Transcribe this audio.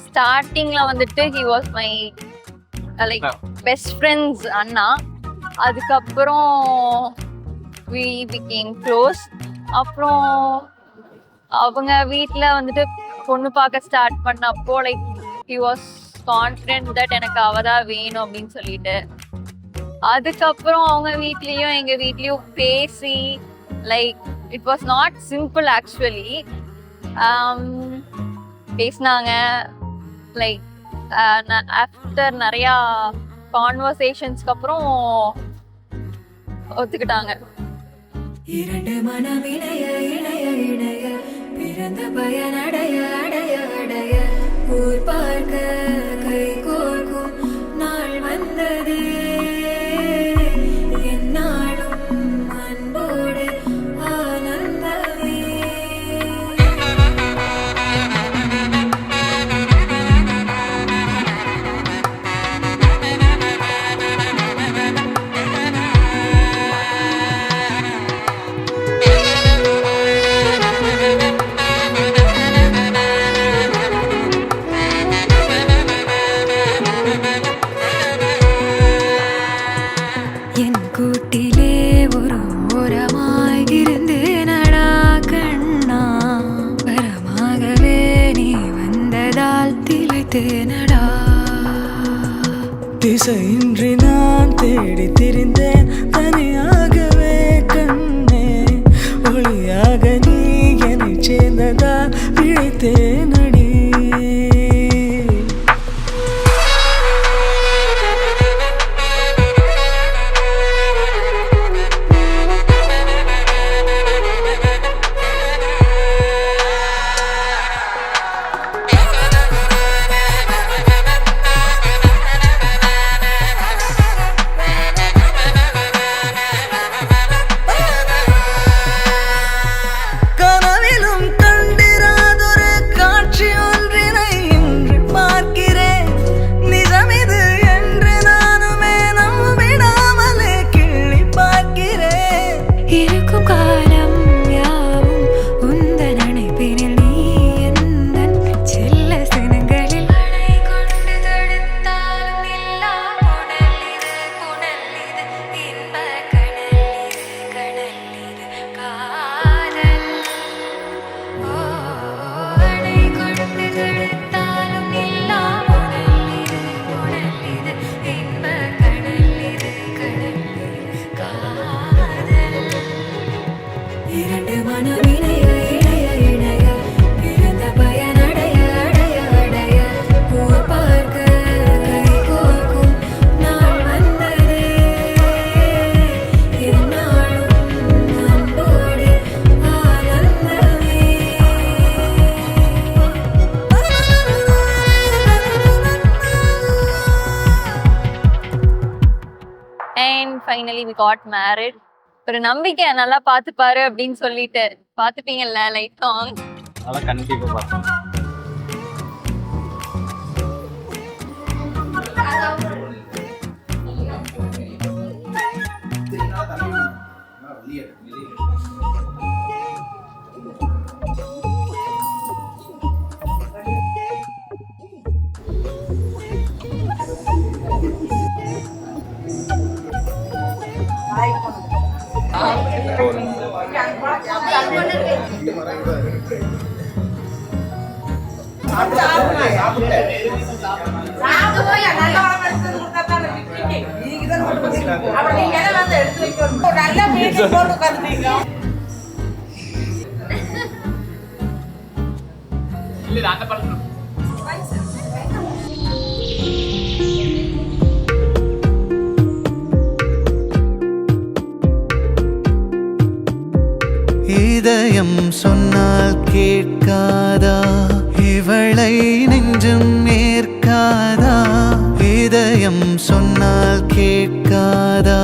ஸ்டார்டிங்ல வந்துட்டு he was my like best friends அண்ணா. அதுக்கப்புறம் we became close. அப்புறம் அவங்க வீட்டில் வந்துட்டு பொண்ணு பார்க்க ஸ்டார்ட் பண்ணப்போ like he was confident that எனக்கு அவதான் வேணும் அப்படின்னு சொல்லிட்டு, அதுக்கப்புறம் அவங்க வீட்லேயும் எங்கள் வீட்லேயும் பேசி like it was not simple actually. பேசினாங்க லைக் ஆஃப்டர் நிறையா கான்வர்சேஷன்ஸ்க்கு அப்புறம் ஒத்துக்கிட்டாங்க. இரண்டு மனம் இணைய இணைய இணைய பிறந்த பயன் அடைய அடைய அடைய ஊர் பார்க்க கை கோர்க்கும் நாள் வந்ததே. என்னாலும் அன்போடு ஆனந்தமே. என் கூட்டிலே ஒரு ஓரமாய் இருந்தேனடா கண்ணா, வரமாகவே நீ வந்ததால் திளைத்தேனடா. திசையின்றி நான் தேடி திரிந்தேன் தனியாகவே கண்ணே, ஒளியாக நீ என்னை சேர்ந்ததால் பிழைத்தேனடி. கனவிலும் கண்டிராதொரு காட்சி ஒன்றினை இன்று பார்க்கிறேன். நிஜமிது என்று நானுமே நம்பிடாமலே கிள்ளி பார்க்கிறேன். இருக்கும் காலம் யாவும் உந்தன் அணைப்பினில் நீ எந்தன் செல்ல சினங்களில் அணை கொண்டு தடுத்தாலும் இல்லா புனல் இது புனல் இது இன்ப கடல் இது கடல் இது காதல். ஓ அணை கொண்டு தடுத்தாலும் இல்லா புனல் இது புனல் இது இன்ப கடல் இது கடல் இது காதல். இரண்டு மனம் இணைய இணைய இணைய பிறந்த பயன் அடைய அடைய அடைய ஊர் பார்க்க கை கோர்க்கும் நாள் வந்ததே. என்னாலும் அன்போடு ஆனந்தமே. And finally we got married. ஒரு நம்பிக்கை நல்லா பார்த்துப்பாரு அப்படின்னு சொல்லிட்டு பார்த்துப்பீங்கல்ல லைட் சாங். அதெல்லாம் கண்டிப்பாக பார்த்தேன். இதயம் சொன்னால் கேட்காதா, இவளை நெஞ்சம் ஏற்காதா. இதயம் சொன்னால் கேட்காதா,